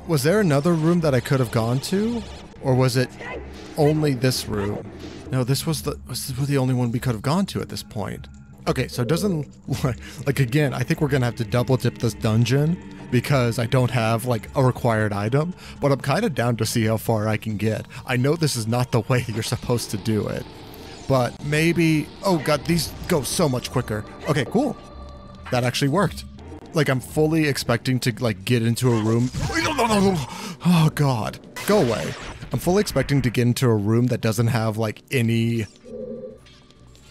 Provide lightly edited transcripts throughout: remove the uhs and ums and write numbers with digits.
Was there another room that I could have gone to? Or was it only this room? No, this was the only one we could have gone to at this point. Okay, so it doesn't, like again, I think we're gonna have to double dip this dungeon because I don't have like a required item, but I'm kind of down to see how far I can get. I know this is not the way you're supposed to do it, but maybe, oh God, these go so much quicker. Okay, cool. That actually worked. Like I'm fully expecting to like get into a room. Oh God, go away. I'm fully expecting to get into a room that doesn't have like any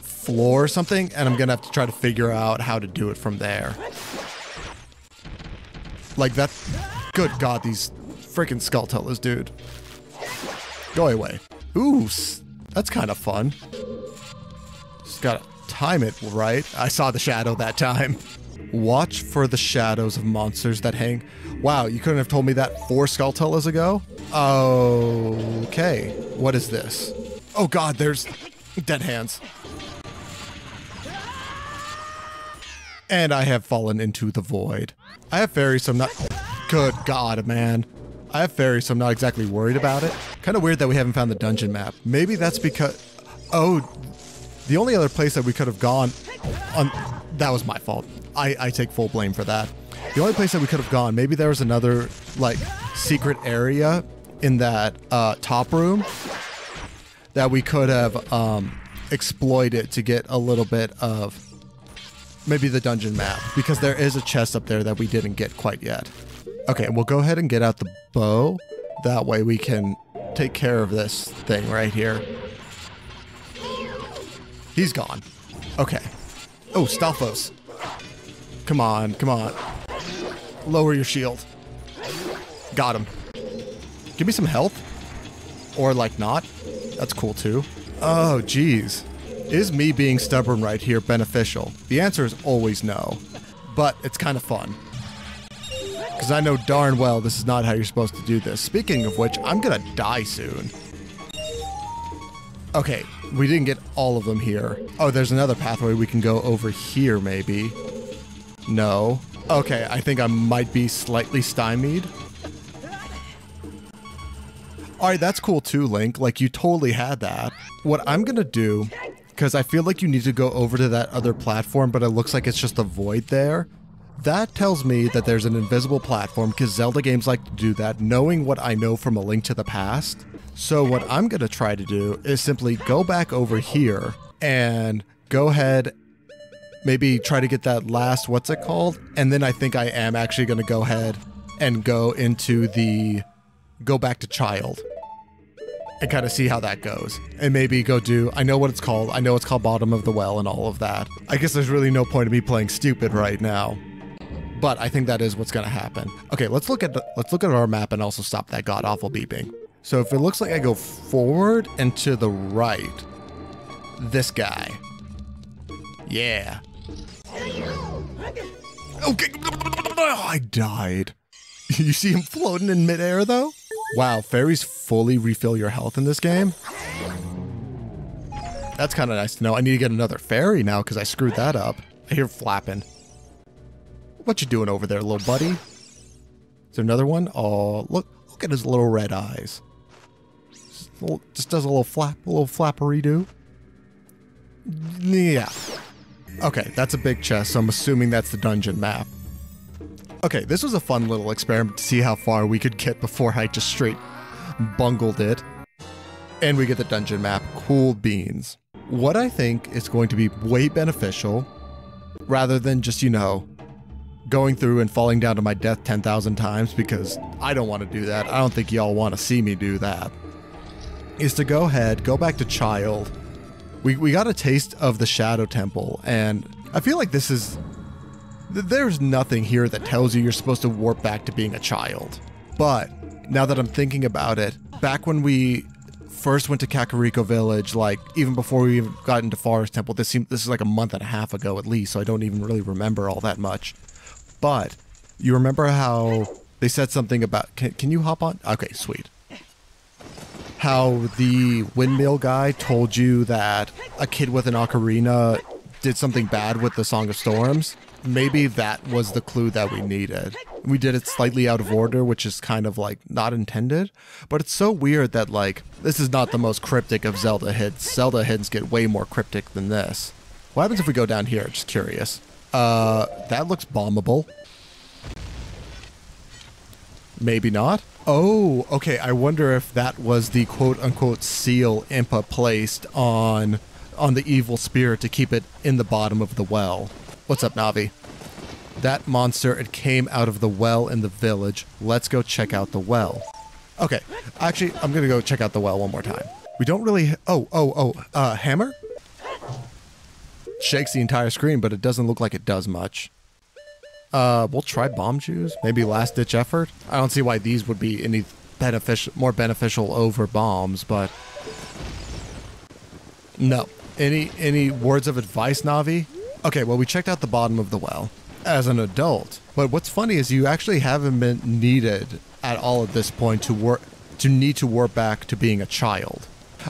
floor or something, and I'm gonna have to try to figure out how to do it from there. Like that. Good God, these freaking skulltulas, dude. Go away. Ooh, that's kind of fun. Just gotta time it right. I saw the shadow that time. Watch for the shadows of monsters that hang. Wow, you couldn't have told me that 4 skulltulas ago? Okay, what is this? Oh God, there's dead hands. And I have fallen into the void. I have fairies, so I'm not... Good God, man. I have fairies, so I'm not exactly worried about it. Kind of weird that we haven't found the dungeon map. Maybe that's because... Oh, the only other place that we could have gone on... That was my fault. I take full blame for that. The only place that we could have gone, maybe there was another, like, secret area in that top room that we could have exploited to get a little bit of maybe the dungeon map, because there is a chest up there that we didn't get quite yet. Okay, we'll go ahead and get out the bow. That way we can take care of this thing right here. He's gone. Okay. Oh, Stalfos. Come on, come on. Lower your shield. Got him. Give me some health. Or like not. That's cool too. Oh, geez. Is me being stubborn right here beneficial? The answer is always no. But it's kind of fun. Because I know darn well this is not how you're supposed to do this. Speaking of which, I'm gonna die soon. Okay, we didn't get all of them here. Oh, there's another pathway we can go over here, maybe. No. Okay, I think I might be slightly stymied. Alright, that's cool too, Link. Like, you totally had that. What I'm gonna do, because I feel like you need to go over to that other platform, but it looks like it's just a void there. That tells me that there's an invisible platform, because Zelda games like to do that, knowing what I know from A Link to the Past. So what I'm gonna try to do is simply go back over here and go ahead, maybe try to get that last, what's it called? And then I think I am actually gonna go ahead and go into the, go back to Child. And kind of see how that goes. And maybe go do, I know what it's called. I know it's called Bottom of the Well and all of that. I guess there's really no point in me playing stupid right now. But I think that is what's gonna happen. Okay, let's look at our map and also stop that god-awful beeping. So if it looks like I go forward and to the right, this guy. Yeah. Okay, I died. You see him floating in midair though? Wow, fairies fully refill your health in this game? That's kind of nice to know. I need to get another fairy now because I screwed that up. I hear flapping. What you doing over there, little buddy? Is there another one? Oh, look at his little red eyes. Just does a little flappery-doo. Yeah. Okay, that's a big chest, so I'm assuming that's the dungeon map. Okay, this was a fun little experiment to see how far we could get before I just straight bungled it. And we get the dungeon map. Cool beans. What I think is going to be way beneficial, rather than just, you know, going through and falling down to my death 10,000 times, because I don't want to do that. I don't think y'all want to see me do that. Is to go ahead, go back to Child. We got a taste of the Shadow Temple, and I feel like this is... There's nothing here that tells you you're supposed to warp back to being a child. But now that I'm thinking about it, back when we first went to Kakariko Village, like even before we even got into Forest Temple, this is like a month and a half ago at least, so I don't even really remember all that much. But you remember how they said something about... Can you hop on? Okay, sweet. How the windmill guy told you that a kid with an ocarina did something bad with the Song of Storms? maybe that was the clue that we needed. We did it slightly out of order, which is kind of like not intended, but it's so weird that like, this is not the most cryptic of Zelda hints. Zelda hints get way more cryptic than this. What happens if we go down here? Just curious. That looks bombable. Maybe not. Oh, okay. I wonder if that was the quote-unquote seal Impa placed on the evil spirit to keep it in the bottom of the well. What's up, Navi? That monster, it came out of the well in the village. Let's go check out the well. Okay. Actually, I'm going to go check out the well one more time. We don't really... hammer? Shakes the entire screen, but it doesn't look like it does much. We'll try bomb juice. Maybe last ditch effort. I don't see why these would be any more beneficial over bombs, but no. Any words of advice, Navi? Okay, well, we checked out the bottom of the well as an adult, but what's funny is you actually haven't been needed at all at this point to need to warp back to being a child.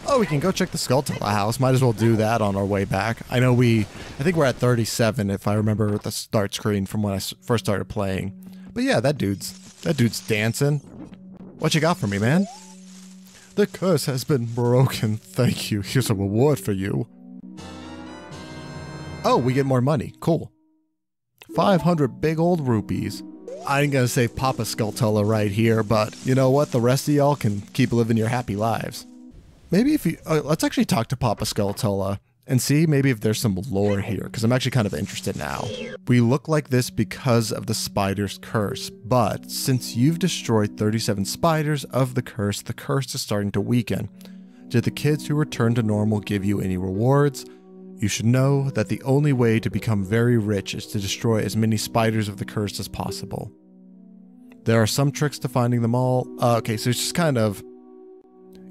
Oh, we can go check the Skulltula house. Might as well do that on our way back. I think we're at 37 if I remember the start screen from when I first started playing. But yeah, that dude's dancing. What you got for me, man? The curse has been broken. Thank you. Here's a reward for you. Oh, we get more money. Cool. 500 big old rupees. I ain't gonna save Papa Skulltula right here, but you know what? The rest of y'all can keep living your happy lives. Maybe if you... let's actually talk to Papa Skulltula and see maybe if there's some lore here, because I'm actually kind of interested now. We look like this because of the spider's curse, but since you've destroyed 37 spiders of the curse is starting to weaken. Did the kids who return to normal give you any rewards? You should know that the only way to become very rich is to destroy as many spiders of the curse as possible. There are some tricks to finding them all. Okay, so it's just kind of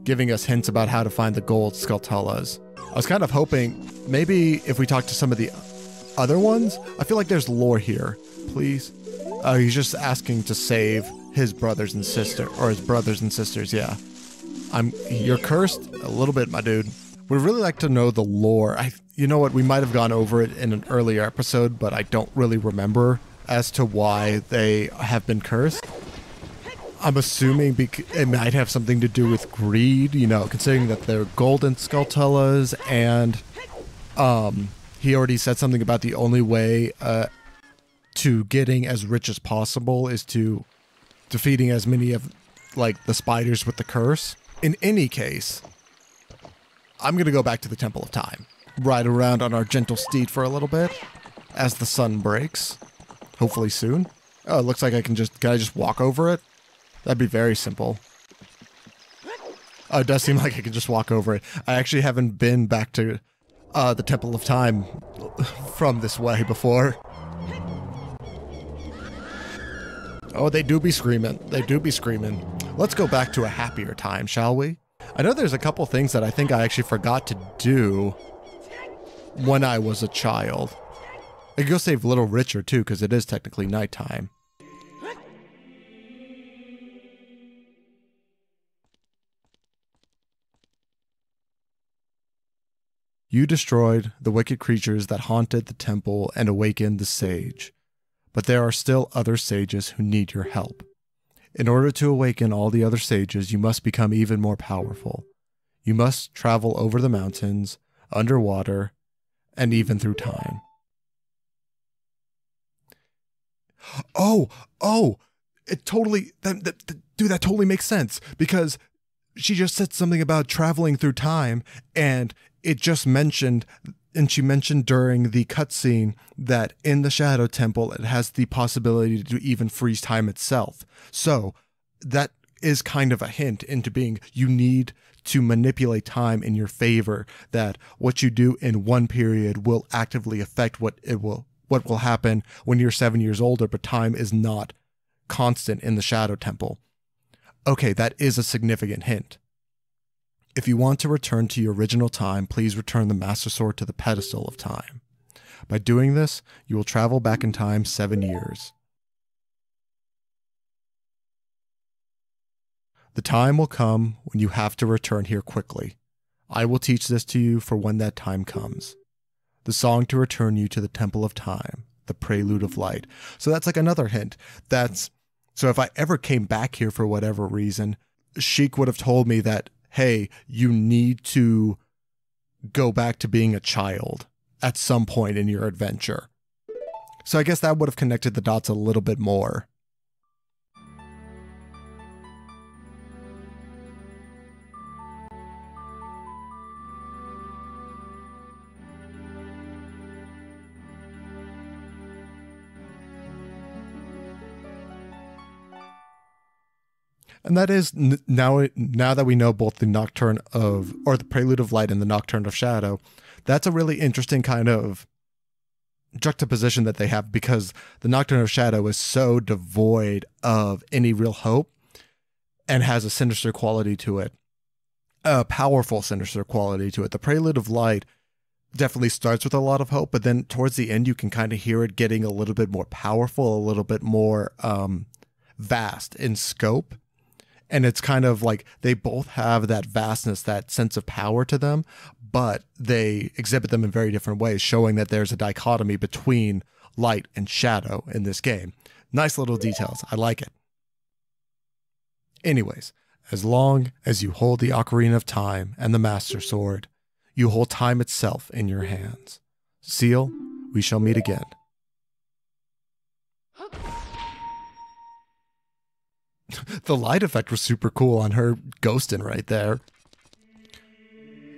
giving us hints about how to find the gold Skulltulas. I was kind of hoping maybe if we talk to some of the other ones, I feel like there's lore here. Please. He's just asking to save his brothers and sisters, yeah. You're cursed a little bit, my dude. We'd really like to know the lore. You know what, we might have gone over it in an earlier episode, but I don't really remember as to why they have been cursed. I'm assuming it might have something to do with greed, you know, considering that they're golden Skulltulas, and he already said something about the only way to getting as rich as possible is to defeating as many of, like, the spiders with the curse. In any case, I'm going to go back to the Temple of Time. Ride around on our gentle steed for a little bit as the sun breaks. Hopefully soon. Oh, it looks like can I just walk over it? That'd be very simple. Oh, it does seem like I can just walk over it. I actually haven't been back to the Temple of Time from this way before. Oh, they do be screaming. They do be screaming. Let's go back to a happier time, shall we? I know there's a couple things that I think I actually forgot to do when I was a child. I could go save Little Richard too, because it is technically nighttime. You destroyed the wicked creatures that haunted the temple and awakened the sage. But there are still other sages who need your help. In order to awaken all the other sages, you must become even more powerful. You must travel over the mountains, underwater, and even through time. Oh! It totally... Dude, that totally makes sense, because she just said something about traveling through time, and it just mentioned, and she mentioned during the cutscene that in the Shadow Temple, it has the possibility to even freeze time itself. So that is kind of a hint into being, you need to manipulate time in your favor, that what you do in one period will actively affect what will happen when you're 7 years older, but time is not constant in the Shadow Temple. Okay, that is a significant hint. If you want to return to your original time, please return the Master Sword to the pedestal of time. By doing this, you will travel back in time 7 years. The time will come when you have to return here quickly. I will teach this to you for when that time comes. The song to return you to the Temple of Time. the Prelude of Light. So that's like another hint. So if I ever came back here for whatever reason, Sheik would have told me that, hey, you need to go back to being a child at some point in your adventure. So I guess that would have connected the dots a little bit more. And that is, now that we know both the the Prelude of Light and the Nocturne of Shadow, that's a really interesting kind of juxtaposition that they have, because the Nocturne of Shadow is so devoid of any real hope and has a sinister quality to it, a powerful sinister quality to it. The Prelude of Light definitely starts with a lot of hope, but then towards the end you can kind of hear it getting a little bit more powerful, a little bit more vast in scope. And it's kind of like they both have that vastness, that sense of power to them, but they exhibit them in very different ways, showing that there's a dichotomy between light and shadow in this game. Nice little details. I like it. Anyways, as long as you hold the Ocarina of Time and the Master Sword, you hold time itself in your hands. Seal, we shall meet again. The light effect was super cool on her ghosting right there.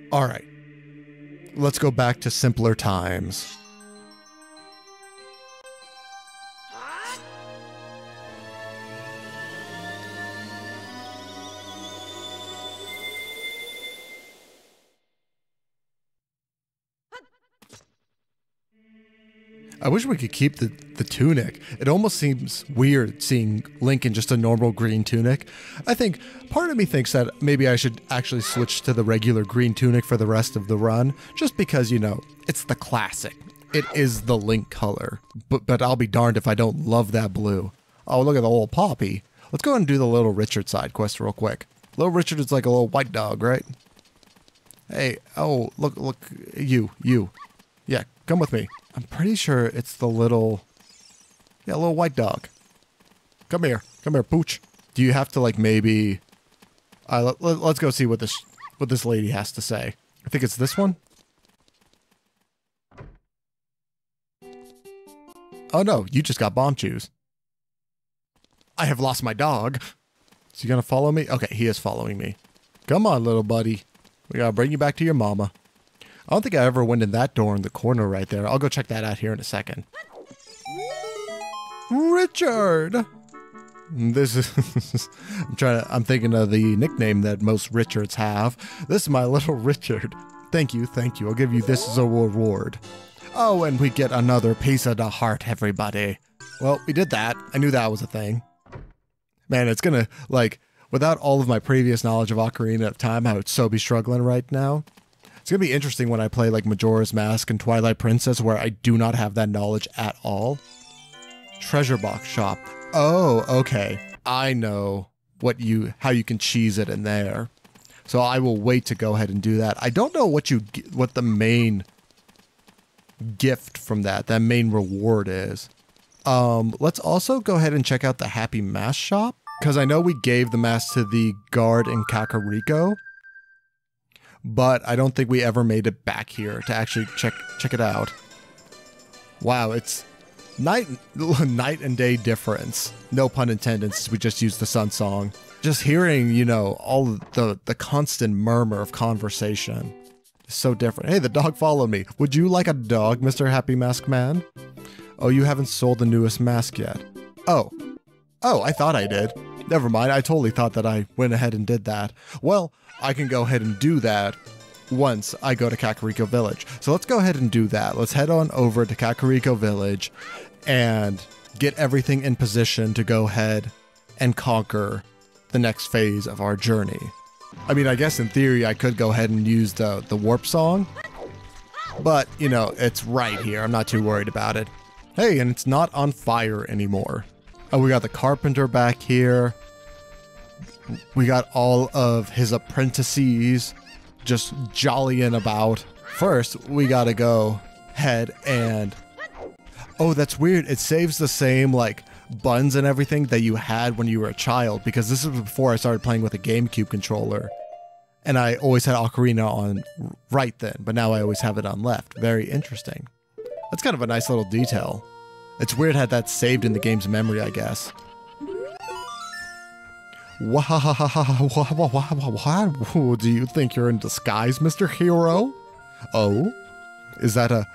All right, let's go back to simpler times. I wish we could keep the tunic. It almost seems weird seeing Link in just a normal green tunic. I think part of me thinks that maybe I should actually switch to the regular green tunic for the rest of the run, just because, you know, it's the classic. It is the Link color, but I'll be darned if I don't love that blue. Oh, look at the old Poppy. Let's go ahead and do the Little Richard side quest real quick. Little Richard is like a little white dog, right? Hey, oh, look, you. Yeah, come with me. I'm pretty sure it's the little white dog. Come here, Pooch. Do you have to like maybe? Let's go see what this lady has to say. I think it's this one. Oh no, you just got bomb shoes. I have lost my dog. Is he gonna follow me? Okay, he is following me. Come on, little buddy. We gotta bring you back to your mama. I don't think I ever went in that door in the corner right there. I'll go check that out here in a second. Richard! This is... I'm thinking of the nickname that most Richards have. This is my little Richard. Thank you. I'll give you this as a reward. Oh, and we get another piece of the heart, everybody. Well, we did that. I knew that was a thing. Man, it's gonna, like, without all of my previous knowledge of Ocarina of Time, I would so be struggling right now. It's going to be interesting when I play like Majora's Mask and Twilight Princess, where I do not have that knowledge at all. Treasure box shop. Oh, okay. I know how you can cheese it in there. So I will wait to go ahead and do that. I don't know what the main gift from that main reward is. Let's also go ahead and check out the Happy Mask shop, because I know we gave the mask to the guard in Kakariko, but I don't think we ever made it back here to actually check it out. Wow, it's night and day difference. No pun intended, since we just used the Sun Song. Just hearing, you know, all the constant murmur of conversation is so different. Hey, the dog followed me. Would you like a dog, Mr. Happy Mask Man? Oh, you haven't sold the newest mask yet. Oh, I thought I did. Never mind, I totally thought that I went ahead and did that. Well, I can go ahead and do that once I go to Kakariko Village. So let's go ahead and do that. Let's head on over to Kakariko Village and get everything in position to go ahead and conquer the next phase of our journey. I mean, I guess in theory I could go ahead and use the warp song, but, you know, it's right here. I'm not too worried about it. Hey, and it's not on fire anymore. Oh, we got the Carpenter back here. We got all of his apprentices just jollying about. First, we gotta go ahead and... Oh, that's weird. It saves the same, like, buttons and everything that you had when you were a child, because this was before I started playing with a GameCube controller. And I always had Ocarina on right then, but now I always have it on left. Very interesting. That's kind of a nice little detail. It's weird how that's saved in the game's memory, I guess. What? Do you think you're in disguise, Mr. Hero? Oh? Is that a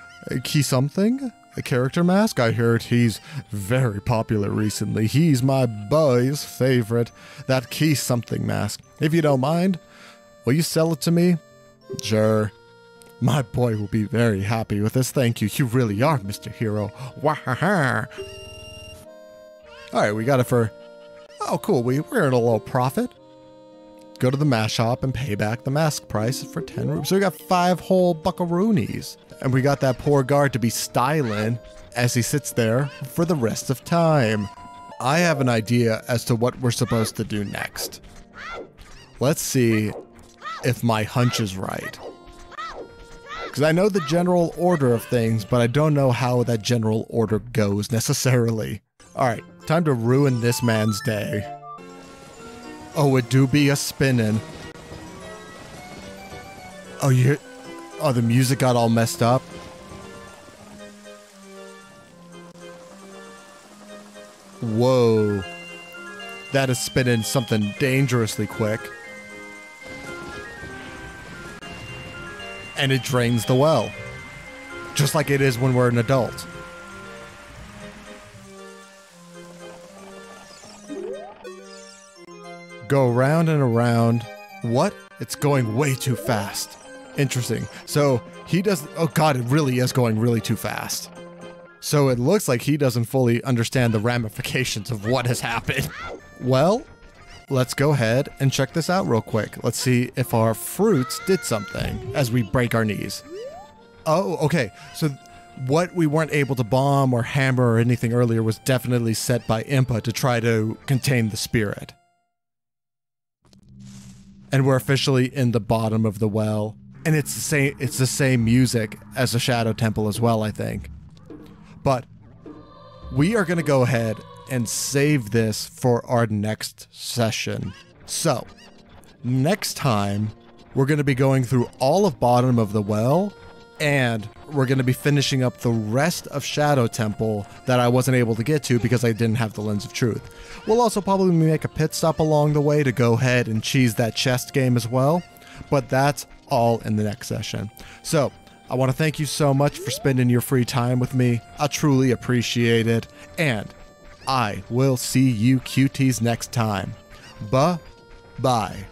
key something? A character mask? I heard he's very popular recently. He's my boy's favorite. That key something mask. If you don't mind, will you sell it to me? Sure. My boy will be very happy with this. Thank you. You really are, Mr. Hero. Wahaha. Alright, we got it for... Oh, cool. We're in a low profit. Go to the mask shop and pay back the mask price for 10 rupees. So we got 5 whole buckaroonies. And we got that poor guard to be styling as he sits there for the rest of time. I have an idea as to what we're supposed to do next. Let's see if my hunch is right. Because I know the general order of things, but I don't know how that general order goes necessarily. Alright, time to ruin this man's day. Oh, it do be a spinning. Oh, oh, the music got all messed up. Whoa. That is spinning something dangerously quick. And it drains the well. Just like it is when we're an adult. Go around and around. What? It's going way too fast. Interesting. So he doesn't... Oh god, it really is going really too fast. So it looks like he doesn't fully understand the ramifications of what has happened. Well, let's go ahead and check this out real quick. Let's see if our fruits did something as we break our knees. Oh, okay. So what we weren't able to bomb or hammer or anything earlier was definitely set by Impa to try to contain the spirit. And we're officially in the bottom of the well. And it's the same music as the Shadow Temple as well, I think. But we are going to go ahead and save this for our next session. So, next time, we're going to be going through all of bottom of the well, and we're going to be finishing up the rest of Shadow Temple that I wasn't able to get to because I didn't have the Lens of Truth. We'll also probably make a pit stop along the way to go ahead and cheese that chest game as well, but that's all in the next session. So, I want to thank you so much for spending your free time with me. I truly appreciate it, and I will see you cuties next time. Bye-bye.